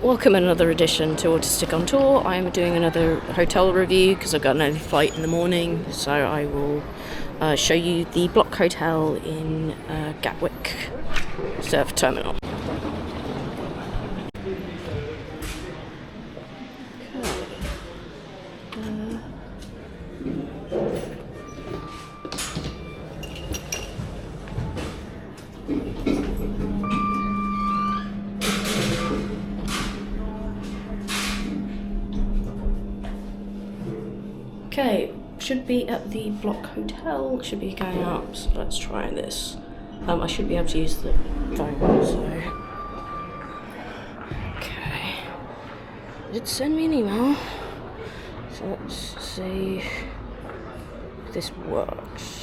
Welcome another edition to Autistic on Tour. I am doing another hotel review because I've got an early flight in the morning, so I will show you the Bloc Hotel in Gatwick Surf Terminal. Okay, should be at the Bloc Hotel, should be going up, so let's try this. I should be able to use the phone, so... Okay. It did send me an email, so let's see if this works.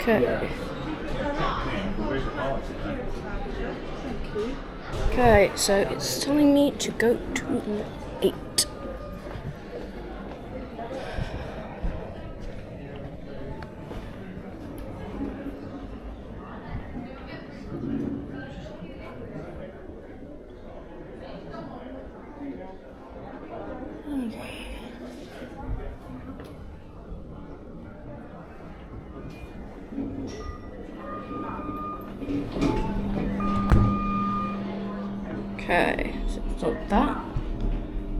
Okay. Okay, so it's telling me to go to 8. Okay, so it's not that.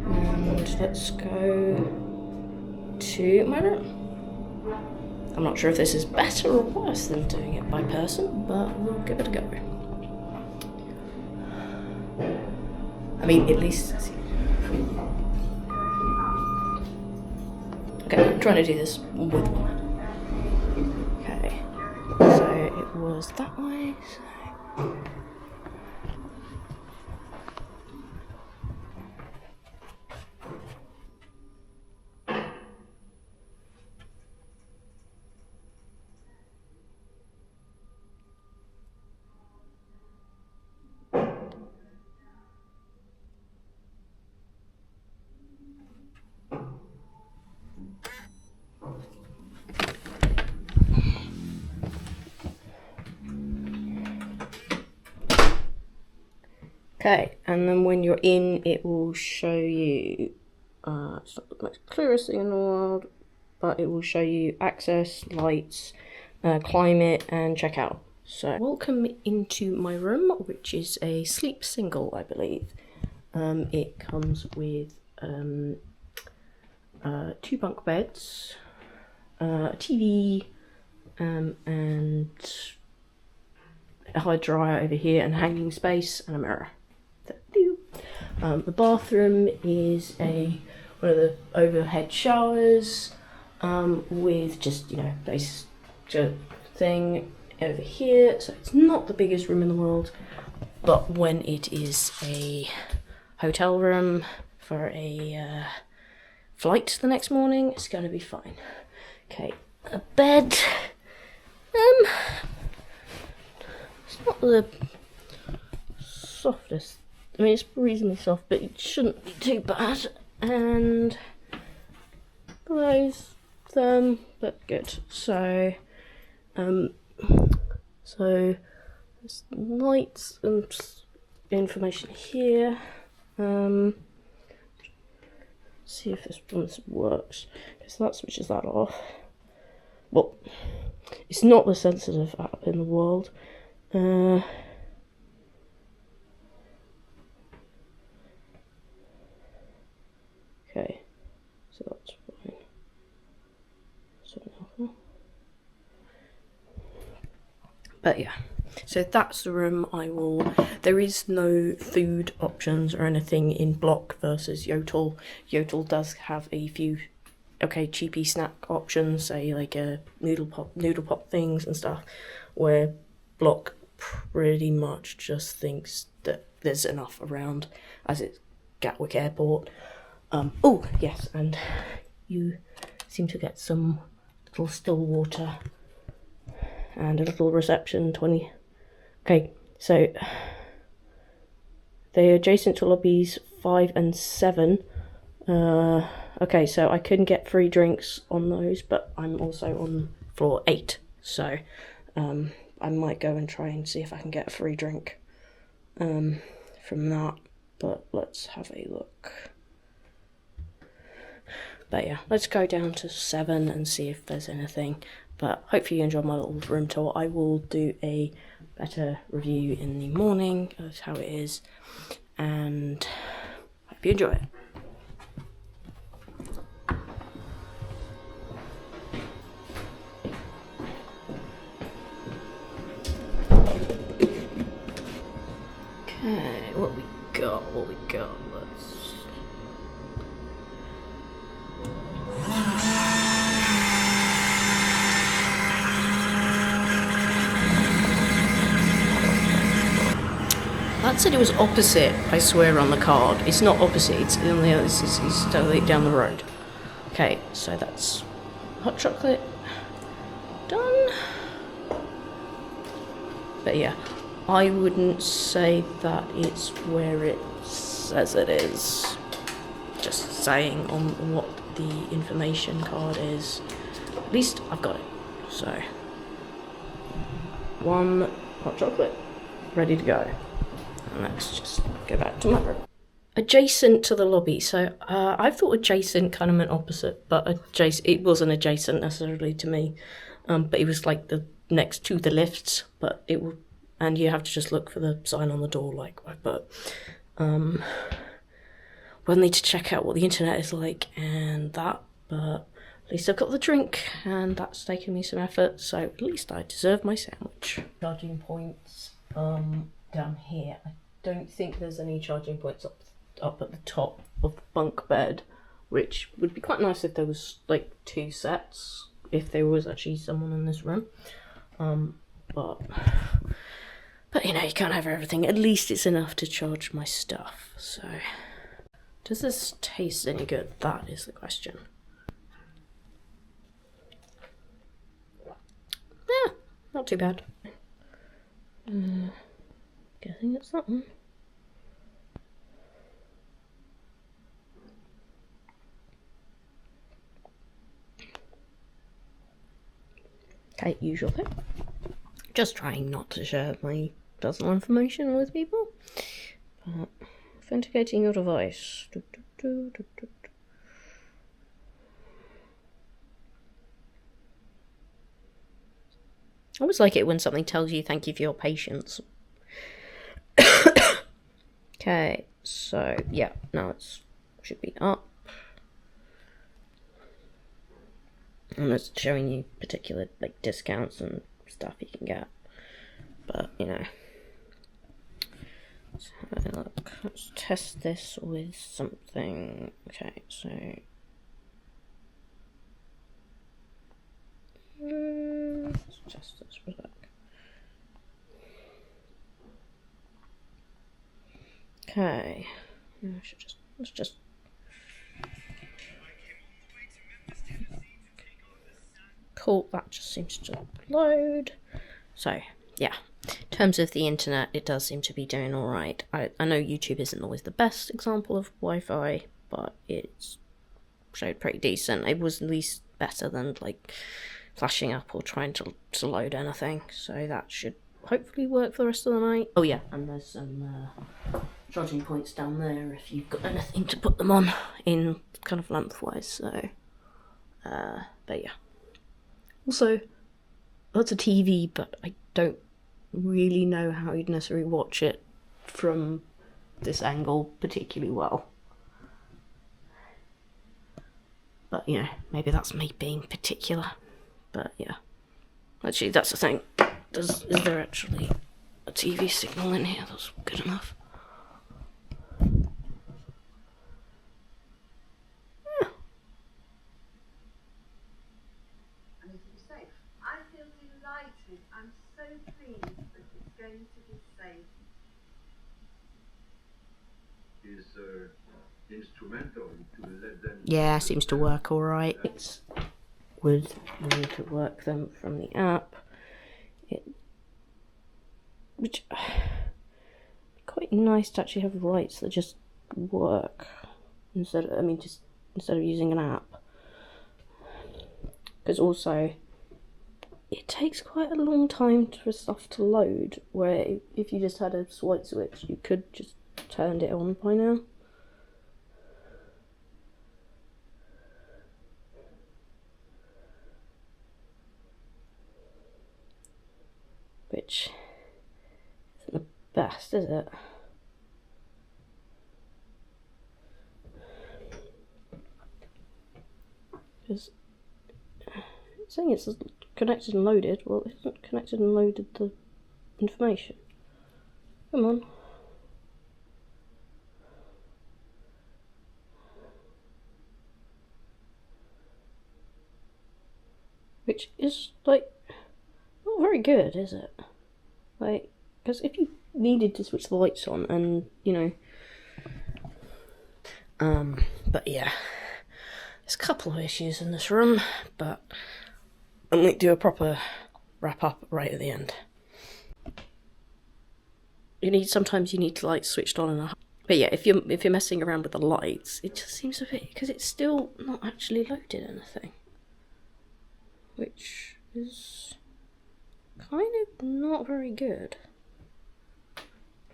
And let's go to my room. I'm not sure if this is better or worse than doing it by person, but we'll give it a go. I mean, at least... Okay, I'm trying to do this with one. Okay, so it was that way, so... Okay, and then when you're in, it will show you, it's not the most clearest thing in the world, but it will show you access, lights, climate, and checkout. So, welcome into my room, which is a sleep single, I believe. It comes with 2 bunk beds, a TV, and a high dryer over here, and hanging space, and a mirror. The bathroom is one of the overhead showers with just, basic thing over here. So it's not the biggest room in the world, but when it is a hotel room for a flight the next morning, it's going to be fine. Okay, a bed. It's not the softest. I mean, it's reasonably soft, but it shouldn't be too bad. And those, but good. So, there's lights and information here. See if this one works. Because that switches that off. Well, it's not the sensitive app in the world. Okay, so that's fine. But yeah, so that's the room. There is no food options or anything in Bloc versus Yotel. Yotel does have a few, cheapy snack options, say like noodle pop things and stuff, where Bloc pretty much just thinks that there's enough around, as it's Gatwick Airport. Oh, yes, and you seem to get some little still water and a little reception, 20. Okay, So they're adjacent to lobbies 5 and 7. Okay, so I couldn't get free drinks on those, but I'm also on floor 8, so I might go and try and see if I can get a free drink from that, but let's have a look. But yeah, let's go down to 7 and see if there's anything. But hopefully you enjoyed my little room tour. I will do a better review in the morning of how it is, and hope you enjoy it. Okay, what we got, let's... That said it was opposite, I swear, on the card. It's not opposite, it's on the other, it's totally down the road. Okay, so that's hot chocolate done. But yeah, I wouldn't say that it's where it says it is. Just saying on what the information card is. At least I've got it. So, 1 hot chocolate, ready to go. And let's just go back to my room. Adjacent to the lobby. So I thought adjacent kind of meant opposite, but it wasn't adjacent necessarily to me. But it was like the next to the lifts. But it will, and you have to just look for the sign on the door, like. But we'll need to check out what the internet is like and that. But at least I've got the drink, and that's taken me some effort. So at least I deserve my sandwich. Charging points down here. I don't think there's any charging points up at the top of the bunk bed, which would be quite nice if there was like 2 sets, if there was actually someone in this room. But you know, you can't have everything. At least it's enough to charge my stuff. So, does this taste any good? That is the question. Yeah, not too bad. Guessing it's that one. Okay, usual thing. Just trying not to share my personal information with people. But authenticating your device. I always like it when something tells you thank you for your patience. Okay, so yeah, now it should be up. And it's showing you particular like discounts and stuff you can get. But you know, let's have a look. Let's test this with something. Okay, so let's test this with that. Okay, let's just. Cool, that just seems to load. So, yeah, in terms of the internet, it does seem to be doing alright. I know YouTube isn't always the best example of Wi-Fi, but it's showed pretty decent. It was at least better than, like, flashing up or trying to load anything. So that should hopefully work for the rest of the night. Oh yeah, and there's some charging points down there if you've got anything to put them on in kind of lengthwise, so, but yeah. Also, that's a TV, but I don't really know how you'd necessarily watch it from this angle particularly well. But, you know, maybe that's me being particular. But, yeah. Actually, that's the thing. Is there actually a TV signal in here that's good enough? I'm so pleased that it's going to be safe. Is instrumental to let them. Yeah, seems to work alright. It's would need to work them from the app. It which quite nice to actually have lights that just work instead of, instead of using an app. Because also it takes quite a long time for stuff to load, where if you just had a light switch you could just turned it on by now. Which isn't the best, is it? Because it's saying it's connected and loaded. Well, it hasn't connected and loaded the information. Come on. Which is, like, not very good, is it? Like, because if you needed to switch the lights on and, you know... but yeah. There's a couple of issues in this room, but I'm going to do a proper wrap-up right at the end. Sometimes you need to, like, switched on and off. But yeah, if you're messing around with the lights, it just seems a bit... because it's still not actually loaded anything. Which is kind of not very good.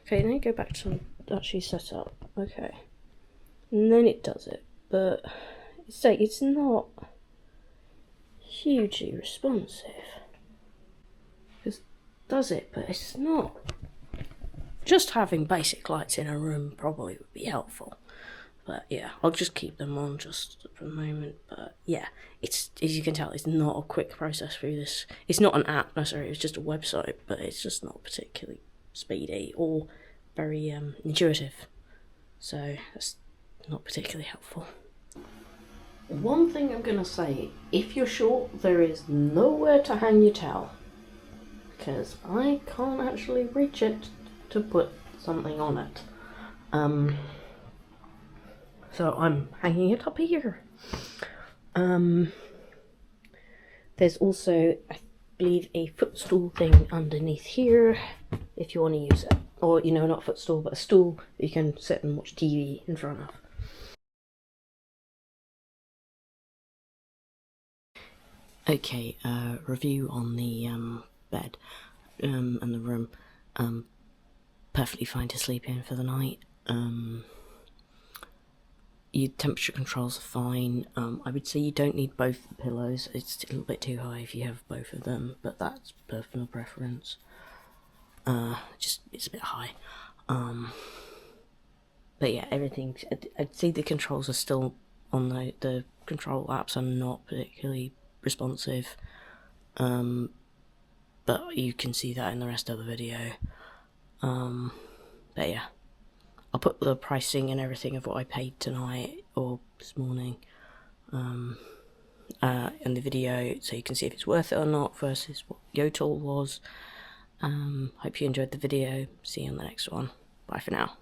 Okay, now you go back to actually set up. Okay. And then it does it. But it's not hugely responsive. It does it, but it's not. Just having basic lights in a room probably would be helpful. But yeah, I'll just keep them on just for the moment. But yeah, it's, as you can tell, it's not a quick process through this. It's not an app necessarily, it's just a website, but it's just not particularly speedy or very intuitive. So that's not particularly helpful. One thing I'm going to say, if you're short, there is nowhere to hang your towel. Because I can't actually reach it to put something on it. So I'm hanging it up here. There's also, I believe, a footstool thing underneath here, if you want to use it. Or, you know, not a footstool, but a stool that you can sit and watch TV in front of. Okay, review on the bed and the room. Perfectly fine to sleep in for the night. Your temperature controls are fine. I would say you don't need both the pillows. It's a little bit too high if you have both of them, but that's personal preference. Just it's a bit high. But yeah, everything. I'd say the controls are still on the control apps are not particularly responsive. But you can see that in the rest of the video. But yeah. I'll put the pricing and everything of what I paid tonight or this morning in the video, so you can see if it's worth it or not versus what Yotl was. Hope you enjoyed the video. See you on the next one. Bye for now.